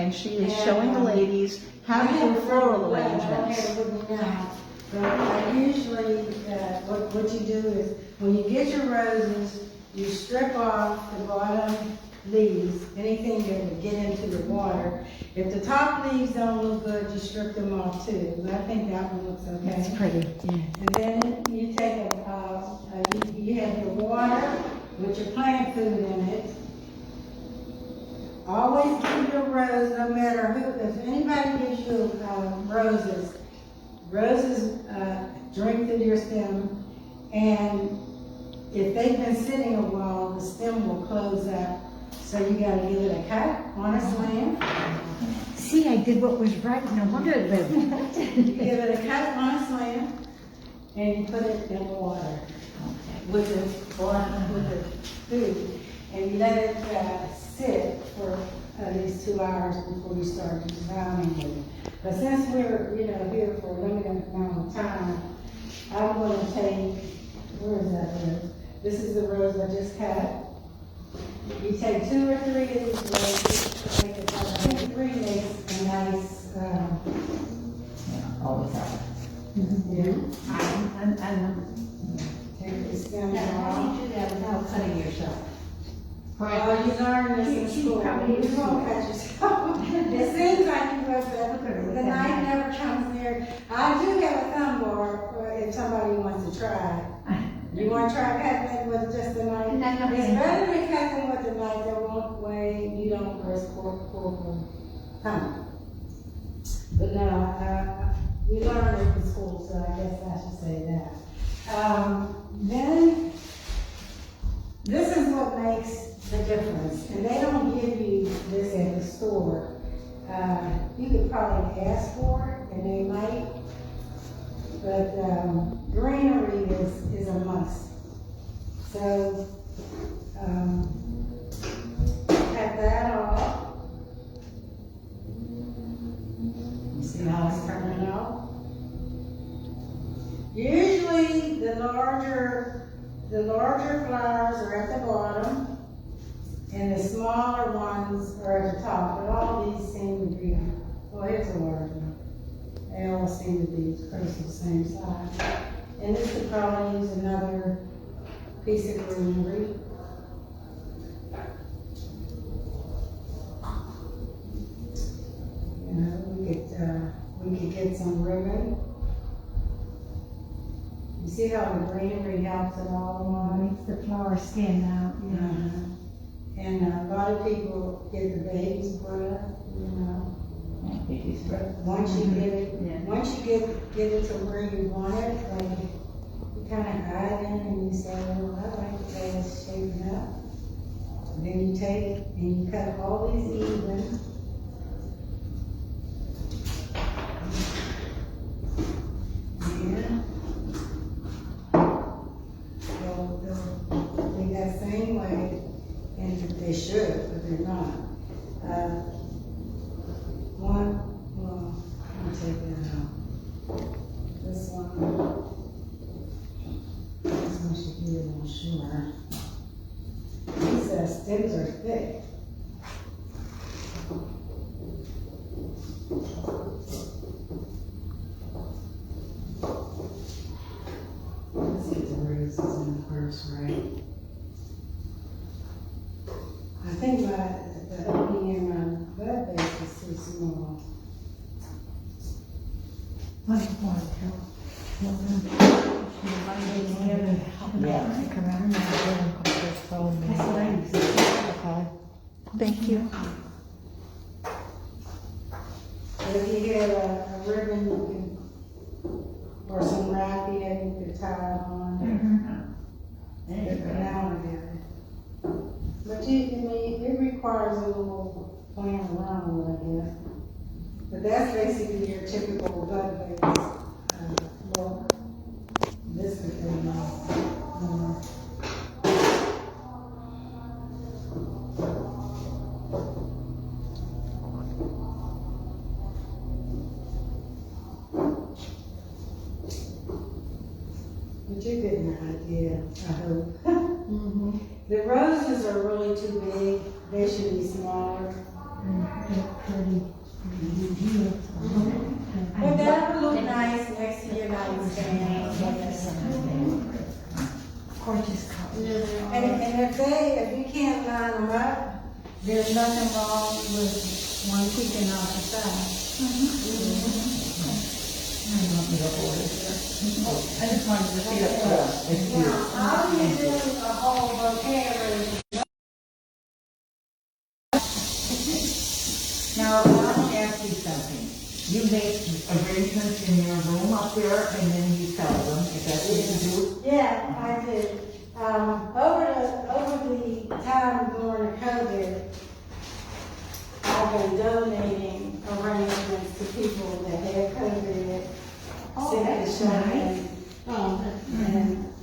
and she is showing the ladies how to do floral arrangements. But usually, what you do is, when you get your roses, you strip off the bottom leaves, anything that would get into the water. If the top leaves don't look good, you strip them off too. But I think that one looks okay. It's pretty, yeah. And then you take you have your water with your plant food in it. Always give your rose, no matter who, if anybody gives you roses, drink through your stem, and if they've been sitting a while, the stem will close up. So you gotta give it a cut on a slant. See, I did what was right, no wonder it lived. You give it a cut on a slant, and you put it in water with the food, and you let it sit for at least 2 hours before you start drowning with it. But since we're here for a limited amount of time, I'm going to take, where is that rose? This is the rose I just cut. You take 2 or 3 of these roses, make it like 3 makes a nice. Always have. Yeah. And Take the stem how off. do you do that without cutting yourself? Well, you learn this in She school. probably You won't cut yourself. It seems like you have the knife never comes near. I do have a thumb bar if somebody wants to try. You want to try cutting it with just a knife? No. It's better than cutting with a knife. That won't weigh. You don't risk corporal harm. But no, you learn it in school, so I guess I should say that. Then this is what makes the difference, and they don't give you this at the store. You could probably ask for it, and they might, but greenery is a must. So cut that off. You see how it's turning out? Usually the larger flowers are at the bottom, and the smaller ones are at the top, but all these seem to be, well, here's a large one. They all seem to be close to the same size. And this could probably use another piece of greenery. We could get some ribbon. You see how the greenery helps it all? Makes the flower stand out, And a lot of people get the baby's breath, But once you get it, get it to where you want it, like you kind of guide in and you say, well, I like the way it's shaping up. And then you take it and you cut all these even. They'll be that same way, and they should, but they're not. Let me take that out. This one should be a little shorter. These stems are thick. Let's get the roses in first, right? I think the opening in my bud base is too small. Thank you. But if you had a ribbon, you can, or some raffia, you could tie it on. Now I get it. But it requires a little playing around with, I guess. But that's basically your typical bud base look. This is pretty nice. But you're getting an idea, I hope. The roses are really too big. They should be smaller. But that would look nice next to your nightstand. Gorgeous color. And if you can't line them up, there's nothing wrong with one peeking out the side. I just wanted to see it. Now, how do you do a whole bouquet arrangement? Now, I want to ask you something. You make arrangements in your room up there and then you sell them, is that what you do? Yeah, I did. Over the time during COVID, I've been donating arrangements to people that had COVID. Oh, that's nice. And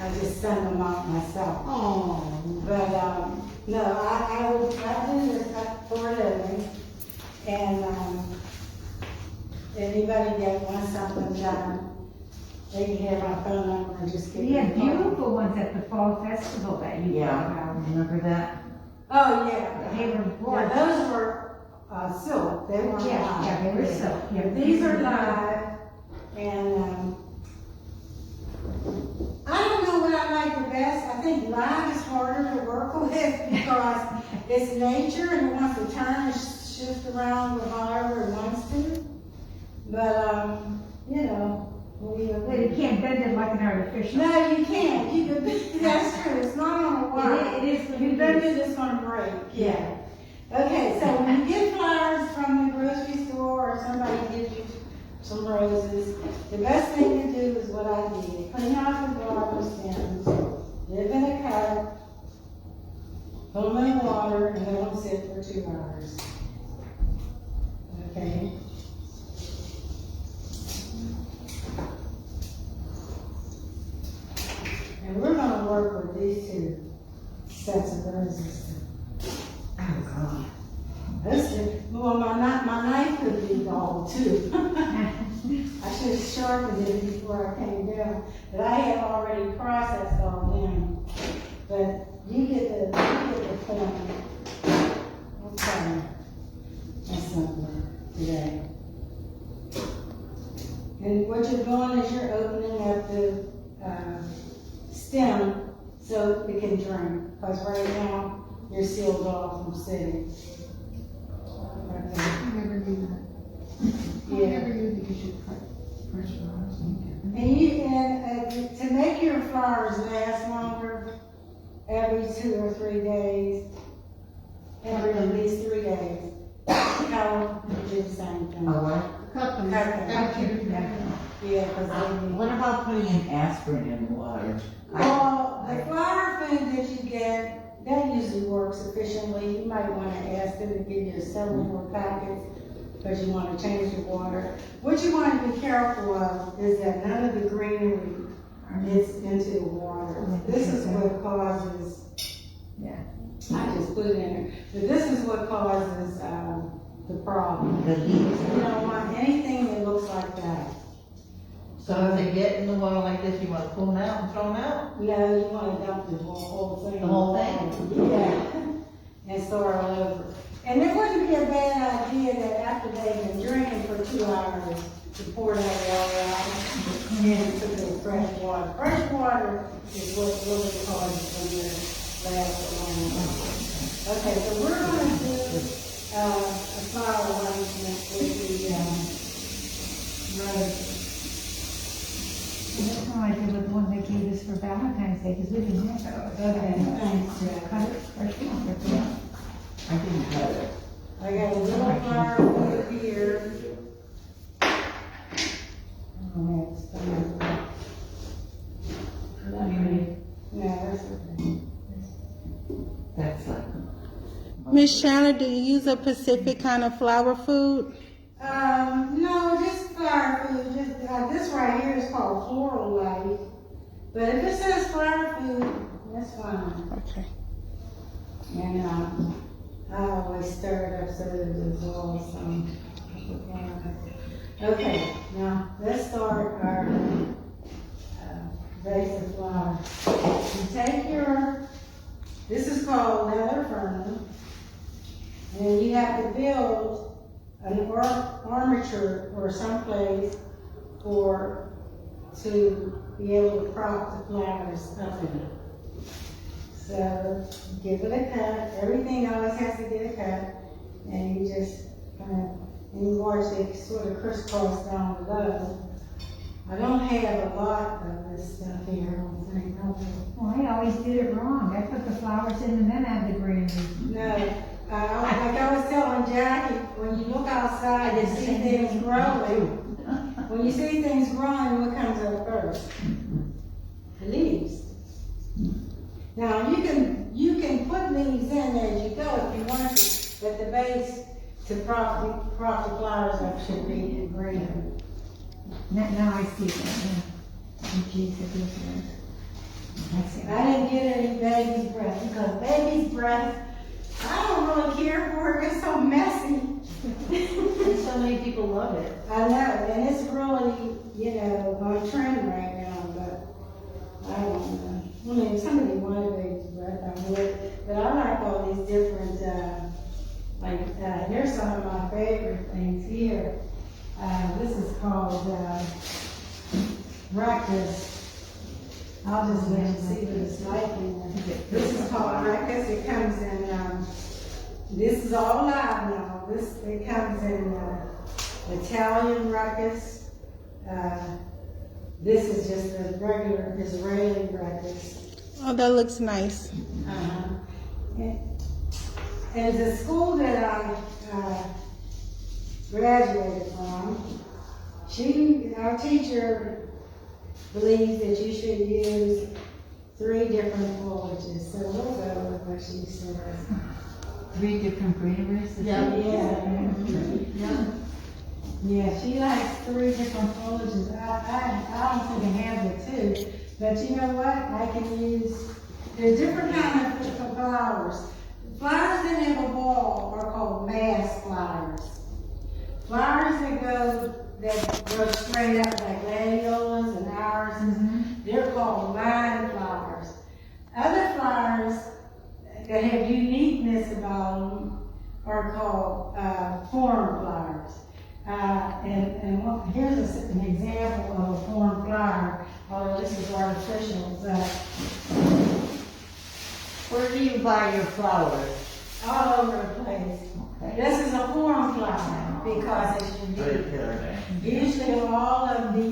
I just send them out myself. Oh. But, no, I do this for a living. And, anybody that wants something done, they can have my phone number and just give me Yeah, a call. beautiful ones at the fall festival that you brought out. Remember that? Oh, yeah. They were Yeah, gorgeous. those were, silk, they weren't Yeah, live. yeah, they were silk, yeah. These are live, and, I don't know what I like the best. I think live is harder to work with because it's nature and it wants to turn and shift around however it wants to. But, you know, But you can't bend it like an artificial. no, you can't. You can, that's true. It's not on a wire. It is what You it bend is. it, it's gonna break. Yeah. Okay, so when you get flowers from the grocery store or somebody gives you some roses, the best thing to do is what I did. Clean off the garden stems, dip in a cup, put them in water, and let them sit for 2 hours. Okay? And we're gonna work with these 2 sets of roses. Oh, God. That's it. Well, my knife could be dull too. I should have sharpened it before I came down, but I had already processed all them. But you get the point. Okay. That's something today. And what you're doing is you're opening up the stem so it can drain. Because right now you're sealed off from sitting. Okay. I never knew that. I Yeah. never knew that you should cut fresh flowers and And to make your flowers last longer, every 2 or 3 days, every at least 3 days, no, you do the same thing. Oh, what? cut them. Okay. After you- Yeah, because What about putting in aspirin in the water? well, the flower food that you get, that usually works efficiently. You might want to ask them to give you several more packets because you want to change the water. What you want to be careful of is that none of the greenery gets into the water. This is what causes, Yeah. I just put it in there, but this is what causes, the problem. The leaves. You don't want anything that looks like that. So if they get in the water like this, you want to pull them out and throw them out? No, you want to dump the whole thing. The whole thing? Yeah, and start all over. And it wouldn't be a bad idea that after they've been drinking for 2 hours, to pour that water out and put the fresh water. Fresh water is what really causes them to last a long time. Okay, so we're gonna do, a flower arrangement with the, roses. That's how I did with the one they gave us for Valentine's Day, because we didn't have those. Okay, thanks, Jack. Cut it fresh longer. I didn't cut it. I got a little flower over here. Oh, that's fine. No, that's okay. That's like. Miss Shannon, do you use a specific kind of flower food? No, just flower food, just, this right here is called Floral Life. But if it says flower food, that's fine. Okay. And, I always stir it up so that it dissolves some. Okay, now let's start our, vase of flowers. You take this is called leather fern. And you have to an armature or someplace to be able to prop the flowers up in it. So give it a cut. Everything always has to get a cut, and you just and you watch it sort of crisscross down below. I don't have a lot of this stuff here, I don't think. Well, I always did it wrong. I put the flowers in and then add the greenery. No, like I was telling Jackie, when you look outside and see things growing, when you see things growing, what comes up first? The leaves. Now you can put leaves in as you go if you want to, but the base to prop the flowers up should be green. Now I see that, yeah. Oh, geez, it is good. That's it. I didn't get any baby's breath because baby's breath, I don't really care for it. It's so messy. And so many people love it. I know, and it's really, on trend right now, but I don't know. I mean, if somebody wanted baby's breath, I would. But I like all these different, here's some of my favorite things here. This is called Ruckus. I'll just let you see what it's like in there. This is called Ruckus. It comes in, this is all live now. It comes in Italian Ruckus. This is just a regular Israeli Ruckus. Oh, that looks nice. And the school that I graduated from, our teacher believes that you should use 3 different foliages. So we'll go with what she says. 3 different greeneries? Yeah, she likes 3 different foliages. I don't think I have the 2, but you know what? I can use, there's different kinds of flowers. Flowers that have a ball are called mass flowers. Flowers that grow straight up like gladiolas and iris, they're called line flowers. Other flowers that have uniqueness about them are called form flowers. Here's an example of a form flower, although this is artificial, but Where do you buy your flowers? all over the place. Okay. This is a form flower because it's unique. Usually all of the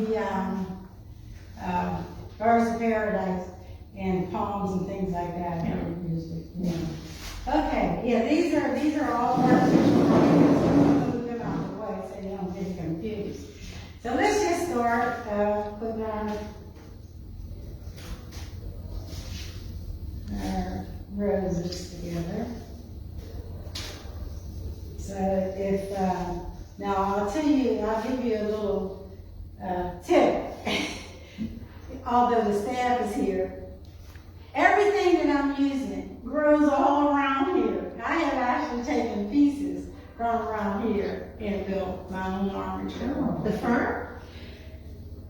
birds of paradise and palms and things like that are usually. Okay, these are all artificial flowers. Move them out of the way so you don't get confused. So let's just start putting our roses together. So now I'll give you a little tip. Although the staff is here, everything that I'm using grows all around here. I have actually taken pieces from around here and built my own armature. The fern?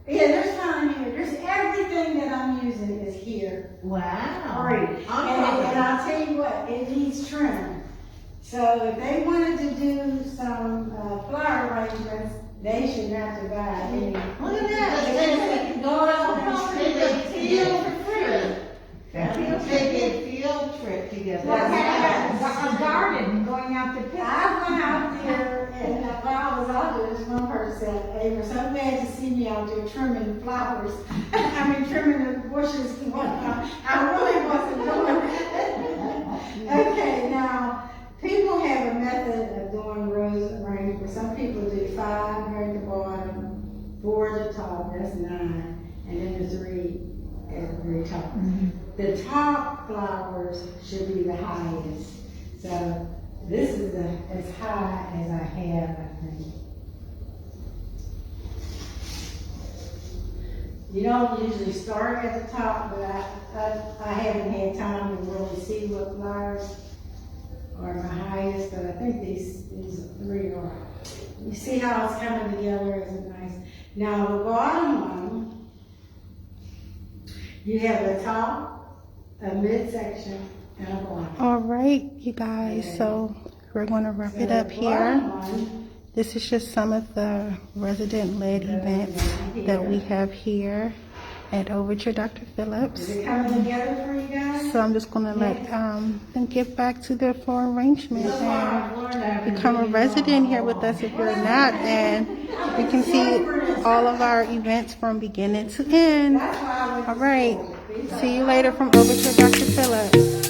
Yeah, there's none here. There's everything that I'm using is here. Wow. Free. And I'll tell you what, it needs trim. So if they wanted to do some flower arrangements, they should have to buy any. Look at that. They can go out and take a field trip. Take a field trip together. A garden, going out to pick. I went out there, and while I was out there, this one person said, they were so glad to see me out there trimming flowers. Trimming the bushes and whatnot. I really wasn't doing it. Okay, now, people have a method of doing rose arrangement. Some people do 5 here at the bottom, 4 at the top, that's 9, and then the 3 at the very top. The top flowers should be the highest. So this is as high as I have, I think. You don't usually start at the top, but I haven't had time to really see what flowers are my highest, but I think these 3 are. You see how it's coming together, isn't it nice? Now the bottom one, you have a top, a midsection, and a bottom. All right, you guys. So we're going to wrap it up here. One This is just some of the resident-led events that we have here at Overture Dr. Phillips. Is it coming together for you guys? So I'm just gonna let them get back to their floor arrangement and become a resident here with us if you're not, and you can see all of our events from beginning to end. All right, see you later from Overture Dr. Phillips.